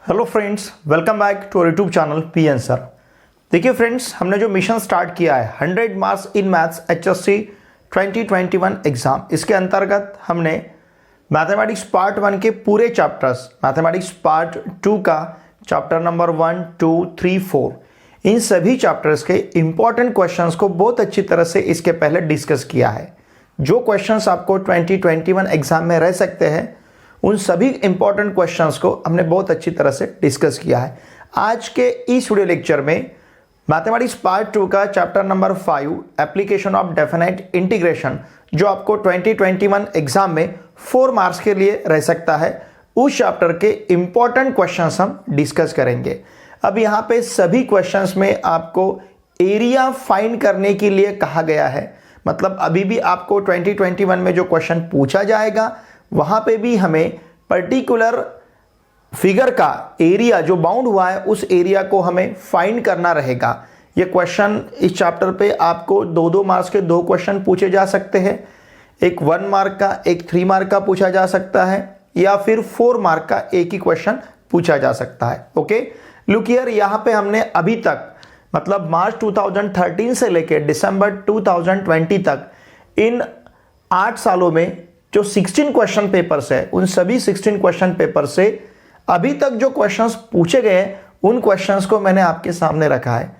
Hello friends, welcome back to YouTube channel P answer. देखिए friends, हमने जो mission start किया है 100 marks in maths HSC 2021 exam, इसके अंतर्गत हमने मैथमेटिक्स पार्ट 1 के पूरे चैप्टर्स, मैथमेटिक्स पार्ट 2 का चैप्टर नंबर 1, 2, 3, 4, इन सभी चैप्टर्स के इंपॉर्टेंट क्वेश्चंस को बहुत अच्छी तरह से इसके पहले डिस्कस किया है। जो क्वेश्चंस आपको 2021 एग्जाम में रह सकते हैं, उन सभी इंपॉर्टेंट क्वेश्चंस को हमने बहुत अच्छी तरह से डिस्कस किया है। आज के इस वीडियो लेक्चर में मैथमेटिक्स पार्ट 2 का chapter number 5 application of definite integration, जो आपको 2021 एग्जाम में 4 मार्क्स के लिए रह सकता है, उस चैप्टर के इंपॉर्टेंट क्वेश्चंस हम डिस्कस करेंगे। अब यहाँ पे सभी क्वेश्चंस में आपको एरिया फाइंड करने के लिए कहा गया है। मतलब अभी भी आपको 2021 में जो क्वेश्चन पूछा जाएगा वहां पे भी हमें पर्टिकुलर फिगर का एरिया जो बाउंड हुआ है उस एरिया को हमें फाइंड करना रहेगा। ये क्वेश्चन इस चैप्टर पे आपको 2-2 मार्क्स के 2 क्वेश्चन पूछे जा सकते हैं। एक 1 मार्क का, एक 3 मार्क का पूछा जा सकता है, या फिर 4 मार्क का एक ही क्वेश्चन पूछा जा सकता है। ओके, लुक हियर, यहाँ पे हमने अभी तक मतलब मार्च 2013 से लेकर दिसंबर 2020 तक इन 8 सालों में जो 16 क्वेश्चन पेपर्स है, उन सभी 16 क्वेश्चन पेपर से अभी तक जो क्वेश्चंस पूछे गए हैं उन क्वेश्चंस को मैंने आपके सामने रखा है।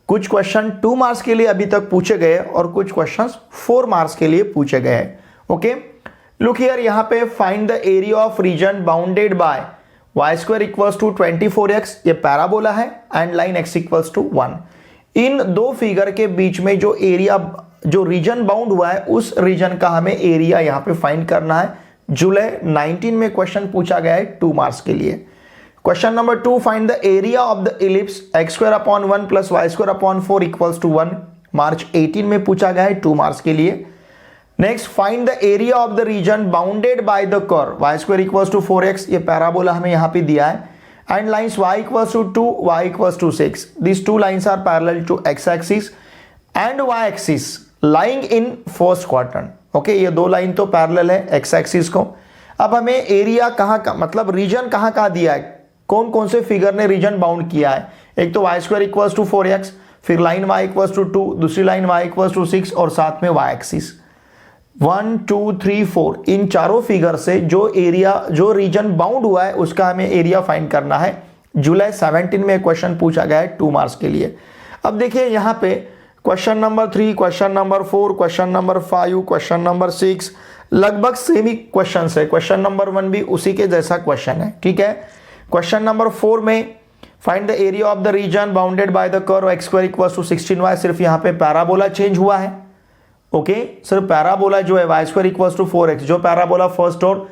कुछ क्वेश्चन 2 मार्क्स के लिए अभी तक पूछे गए और कुछ क्वेश्चंस 4 मार्क्स के लिए पूछे गए हैं। ओके, लुक हियर, यहाँ पे find the area of region bounded by y² equals to 24x, ये पैराबोला है, and line x equals to 1। इन दो फिगर के बीच में जो एरिया, जो रीजन बाउंड हुआ है, उस रीजन का हमें एरिया यहाँ पे फाइंड करना है। जुलाई 19 में क्वेश्चन पूछा गया है 2 मार्क्स के लिए। Question number 2, find the area of the ellipse x² upon 1 plus y² upon 4 equals to 1, मार्च 18 में पूछा गया है 2 मार्क्स के लिए। Next, find the area of the region bounded by the curve y² equals to 4x, ये parabola हमें यहाँ पे दिया है, and lines y equals to 2, y equals to 6। This 2 lines are parallel to x axis and y axis lying in first quadrant. Okay, ये 2 line तो parallel है x axis को। अब हमें एरिया कहाँ का, मतलब रीजन कहाँ कहाँ दिया है, कौन कौन से फिगर ने रीजन बाउंड किया है। एक तो y² इक्वल्स टू 4x, फिर लाइन y इक्वल्स टू 2, दूसरी लाइन y इक्वल्स टू 6, और साथ में y एक्सिस 1, 2, 3, 4, इन चारों फिगर से जो एरिया, जो रीजन बाउंड हुआ है उसका हमें एरिया फाइंड करना है। जुलाई 17 में क्वेश्चन पूछा गया है 2 मार्क्स के लिए। अब देखिए यहाँ पे question number 3, question number 4, question number 5, question number 6 लगभग सेम ही क्वेश्चन है। क्वेश्चन नंबर 1 भी उसी के जैसा क्वेश्चन है, ठीक है। क्वेश्चन नंबर 4 में find the area of the region bounded by the curve x² equals to 16y, सिर्फ यहाँ पे पैराबोला चेंज हुआ है। ओके, सिर्फ पैराबोला जो है y² इक्वल्स टू 4x, जो पैराबोला फर्स्ट और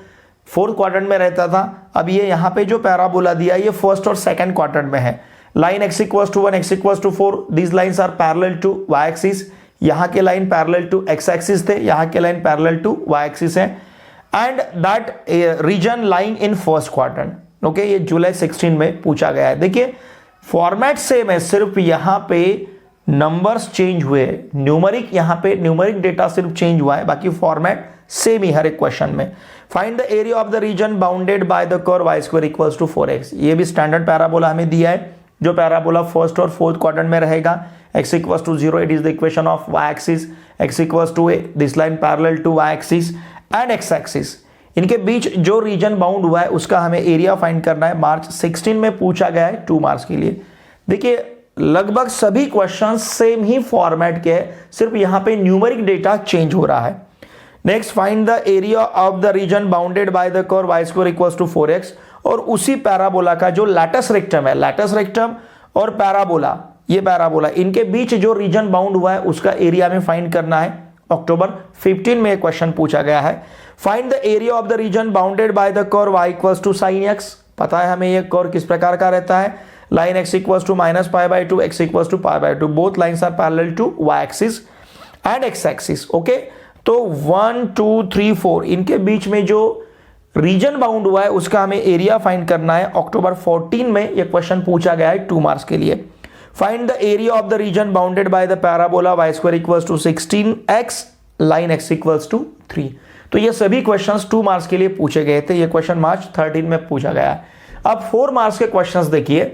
फोर्थ क्वाड्रेंट में रहता था, अब ये यहाँ पे जो पैराबोला दिया ये फर्स्ट और सेकंड क्वाड्रेंट में है। Line x equals to 1, x equals to 4, these lines are parallel to y axis. यहाँ के line parallel to x axis थे, यहाँ के line parallel to y axis है, and that region lying in first quadrant. Okay, ये July 16 में पूछा गया है। देखिए फॉर्मेट सेम है, सिर्फ यहाँ पे नंबर्स चेंज हुए, न्यूमरिक, यहाँ पे न्यूमरिक डेटा सिर्फ चेंज हुआ है, बाकी फॉर्मेट सेम ही हर एक क्वेश्चन में। Find the area of the region bounded by the curve y² equals to 4x, ये भी स्टैंडर्ड पैराबोला हमें दिया है, जो पैराबोला फर्स्ट और फोर्थ क्वाड्रेंट में रहेगा। x equals to 0, it is the equation of y axis, x equals to a, this line parallel to y axis and x axis, इनके बीच जो रीजन बाउंड हुआ है उसका हमें एरिया फाइंड करना है। मार्च 16 में पूछा गया है 2 मार्क्स के लिए। देखिए लगभग सभी क्वेश्चंस सेम ही फॉर्मेट के हैं, सिर्फ यहाँ पे न्यूमेरिक डेटा चेंज हो रहा है। Next, find the area of the region bounded by the curve y² equals to 4x, और उसी पैराबोला का जो लैटस रेक्टम है, लैटस रेक्टम और पैराबोला, ये पैराबोला, इनके बीच जो रीजन बाउंड हुआ है उसका एरिया में फाइंड करना है। अक्टूबर 15 में क्वेश्चन पूछा गया है। Find the area of the region bounded by the curve y equals to sin x, पता है हमें ये कर्व किस प्रकार का रहता है। Line x equals to -π/2, x equals to π/2, both lines are parallel to y axis and x axis. Okay, तो 1, 2, 3, 4 इनके बीच में जो रीजन बाउंड हुआ है उसका हमें एरिया फाइंड करना है। अक्टूबर 14 में ये क्वेश्चन पूछा गया है 2 मार्क्स के लिए। Find the area of the region bounded by the parabola y² equals to 16x, line x equals to 3। तो ये सभी क्वेश्चंस 2 मार्क्स के लिए पूछे गए थे। ये क्वेश्चन मार्च 13 में पूछा गया है। अब 4 मार्क्स के क्वेश्चंस देखिए,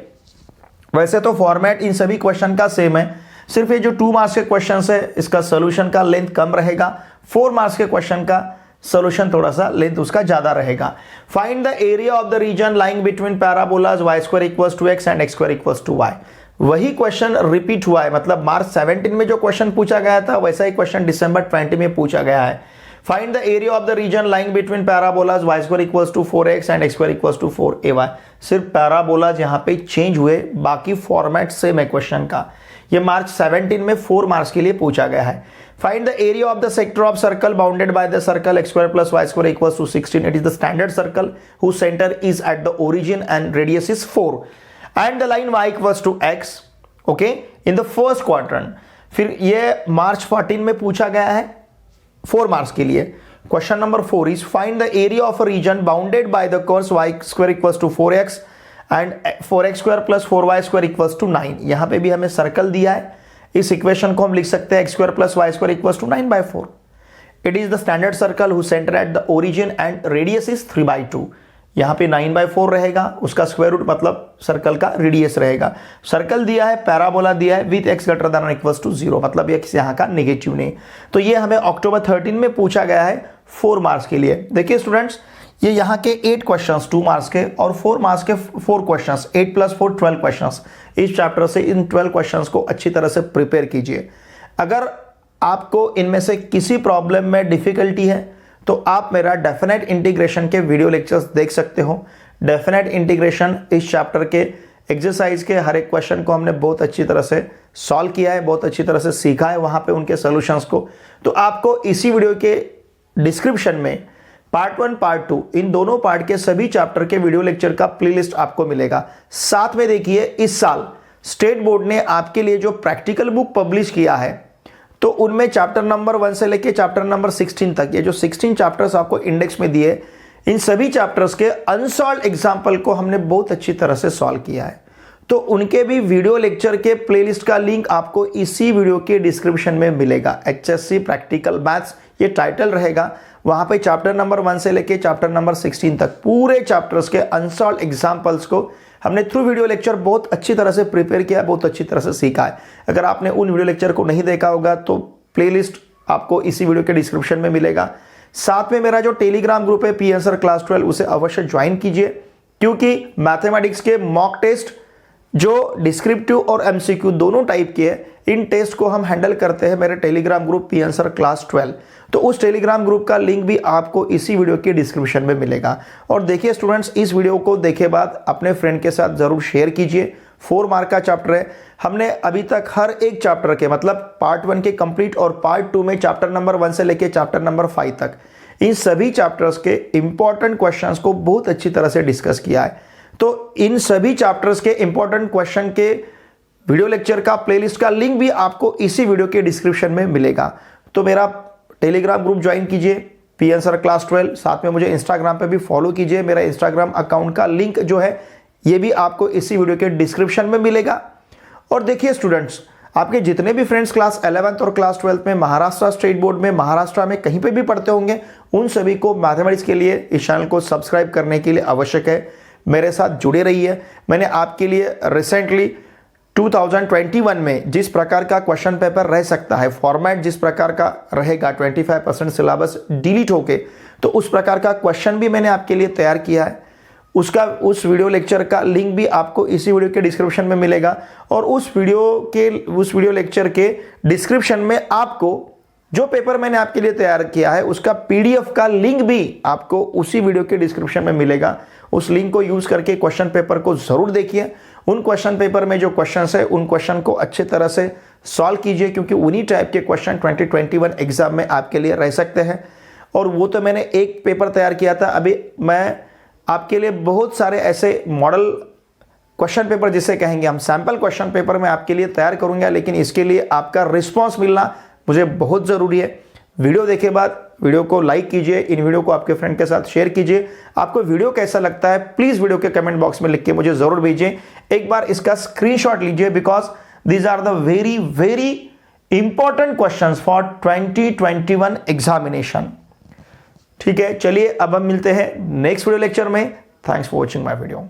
वैसे तो फॉर्मेट इन सभी क्वेश्चन का सेम है, सिर्फ ये जो 2 मार्क्स के क्वेश्चंस है इसका सोल्यूशन का लेंथ कम रहेगा, 4 मार्क्स के क्वेश्चन का सोल्यूशन थोड़ा सा लेंथ उसका ज्यादा रहेगा। Find the area of the region lying between parabolas y² = x and x² = y। वही क्वेश्चन रिपीट हुआ है, मतलब मार्च 17 में जो क्वेश्चन पूछा गया था वैसा ही क्वेश्चन दिसंबर 20 में पूछा गया है। Find the area of the region lying between parabolas y² = 4x and x² = 4ay। सिर्फ पैराबोलाज यहां पे चेंज हुए, बाकी फॉर्मेट सेम है क्वेश्चन का। ये मार्च 17 में 4 मार्क्स के लिए पूछा गया है। Find the area of the sector of circle bounded by the circle x² + y² = 16। It is the standard circle whose center is at the origin and radius is 4 and the line y = x, okay, in the first quadrant। फिर ये मार्च 14 में पूछा गया है 4 marks के लिए। Question number 4 is find the area of a reason bounded by the curves y² = 4x and 4x² + 4y² = 9। यहां पे भी हमें सर्कल दिया है, इस इक्वेशन को हम लिख सकते हैं x² + y² = 9/4। It is the standard circle whose center at the origin and radius is 3/2। यहां पे 9/4 रहेगा, उसका स्क्वायर रूट मतलब सर्कल का रेडियस रहेगा। सर्कल दिया है, पैराबोला दिया है विथ x > 0, मतलब x यहां का नेगेटिव नहीं। तो ये हमें अक्टूबर 13 में पूछा गया है 4 मार्क्स के लिए। देखिए स्टूडेंट्स, ये यहाँ के 8 क्वेश्चंस 2 मार्क्स के और 4 मार्क्स के 4 क्वेश्चंस, 8 + 4 12 क्वेश्चंस। इस चैप्टर से इन 12 क्वेश्चंस को अच्छी तरह से प्रिपेयर कीजिए। अगर आपको इनमें से किसी प्रॉब्लम में डिफिकल्टी है तो आप मेरा डेफिनेट इंटीग्रेशन के वीडियो लेक्चर्स देख सकते हो। डेफिनेट इंटीग्रेशन इस चैप्टर के एक्सरसाइज के हर एक क्वेश्चन को हमने बहुत अच्छी तरह से सॉल्व किया है, बहुत अच्छी तरह से सीखा है वहां पे उनके सॉल्यूशंस को। तो आपको इसी वीडियो के डिस्क्रिप्शन में पार्ट 1 पार्ट 2 इन दोनों पार्ट के सभी चैप्टर के वीडियो लेक्चर का प्लेलिस्ट आपको मिलेगा। साथ में देखिए, इस साल स्टेट बोर्ड ने आपके लिए जो प्रैक्टिकल बुक पब्लिश किया है तो उनमें चैप्टर नंबर 1 से लेके चैप्टर नंबर 16 तक, ये जो 16 चैप्टर्स आपको इंडेक्स में दिए, इन सभी चैप्टर्स के अनसॉल्व्ड एग्जाम्पल को हमने बहुत अच्छी तरह से सॉल्व किया है। तो उनके भी वीडियो लेक्चर के प्लेलिस्ट का लिंक आपको इसी वीडियो के डिस्क्रिप्शन में मिलेगा। HSC प्रैक्टिकल मैथ्स ये टाइटल रहेगा, वहां पे चैप्टर नंबर 1 से लेके चैप्टर नंबर 16 तक पूरे चैप्टर्स के अनसॉल्व्ड एग्जाम्पल्स को हमने थ्रू वीडियो लेक्चर बहुत अच्छी तरह से प्रिपेयर किया, बहुत अच्छी तरह से सीखा है। अगर आपने उन वीडियो लेक्चर को नहीं देखा होगा तो प्लेलिस्ट आपको इसी वीडियो के डिस्क्रिप्शन में मिलेगा। साथ में मेरा जो टेलीग्राम ग्रुप है पी आंसर क्लास 12, उसे अवश्य ज्वाइन कीजिए, क्योंकि मैथमेटिक्स के मॉक टेस्ट जो डिस्क्रिप्टिव और MCQ दोनों टाइप के हैं, इन टेस्ट को हम हैंडल करते हैं मेरे Telegram group P answer class 12। तो उस टेलीग्राम ग्रुप का लिंक भी आपको इसी वीडियो के डिस्क्रिप्शन में मिलेगा। और देखिए स्टूडेंट्स, इस वीडियो को देखे बाद अपने फ्रेंड के साथ जरूर शेयर कीजिए। 4 मार्क का चैप्टर है, हमने अभी तक हर एक चैप्टर के मतलब पार्ट 1 के कंप्लीट और पार्ट 2 में चैप्टर नंबर 1 से लेके चैप्टर नंबर 5 तक इन सभी चैप्टर्स के इंपॉर्टेंट क्वेश्चंस को बहुत अच्छी तरह से डिस्कस किया है। तो इन सभी चैप्टर्स के इंपॉर्टेंट क्वेश्चन के वीडियो लेक्चर का प्लेलिस्ट का लिंक भी आपको इसी वीडियो के डिस्क्रिप्शन में मिलेगा। तो मेरा टेलीग्राम ग्रुप ज्वाइन कीजिए पी आंसर क्लास 12, साथ में मुझे इंस्टाग्राम पे भी फॉलो कीजिए। मेरा इंस्टाग्राम अकाउंट का लिंक जो है ये भी आपको इसी वीडियो के डिस्क्रिप्शन में मिलेगा। और देखिए स्टूडेंट्स, आपके जितने भी फ्रेंड्स क्लास 11th और क्लास 12th में महाराष्ट्र स्टेट बोर्ड में महाराष्ट्र में कहीं पे भी पढ़ते होंगे, उन सभी को मैथमेटिक्स के लिए इस चैनल को सब्सक्राइब करने के लिए आवश्यक है मेरे साथ जुड़े रहिए। मैंने आपके लिए रिसेंटली 2021 में जिस प्रकार का क्वेश्चन पेपर रह सकता है, फॉर्मेट जिस प्रकार का रहेगा, 25% सिलेबस डिलीट होके, तो उस प्रकार का क्वेश्चन भी मैंने आपके लिए तैयार किया है। उस वीडियो लेक्चर का लिंक भी आपको इसी वीडियो के डिस्क्रिप्शन में मिलेगा। और उस वीडियो लेक्चर के डिस्क्रिप्शन में आपको जो पेपर मैंने आपके लिए तैयार किया है उसका PDF का लिंक भी आपको उसी वीडियो के डिस्क्रिप्शन में मिलेगा। उस लिंक को यूज करके क्वेश्चन पेपर को जरूर देखिए। उन क्वेश्चन पेपर में जो क्वेश्चंस है उन क्वेश्चन को अच्छे तरह से सॉल्व कीजिए, क्योंकि उन्हीं टाइप के क्वेश्चन 2021 एग्जाम में आपके लिए रह सकते हैं। और वो तो मैंने एक पेपर तैयार किया था, अभी मैं आपके लिए बहुत सारे ऐसे मॉडल क्वेश्चन पेपर जिसे कहेंगे हम सैंपल क्वेश्चन पेपर मैं आपके लिए तैयार करूंगा, लेकिन इसके लिए आपका रिस्पॉन्स मिलना मुझे बहुत ज़रूरी है। वीडियो देखे बाद वीडियो को लाइक कीजिए, इन वीडियो को आपके फ्रेंड के साथ शेयर कीजिए। आपको वीडियो कैसा लगता है प्लीज़ वीडियो के कमेंट बॉक्स में लिख के मुझे ज़रूर भेजिए। एक बार इसका स्क्रीनशॉट लीजिए, because these are the very very important questions for 2021 examination. ठीक है, चलिए अब हम मिलते हैं नेक्स्ट वीडियो लेक्चर में। Thanks for watching my video.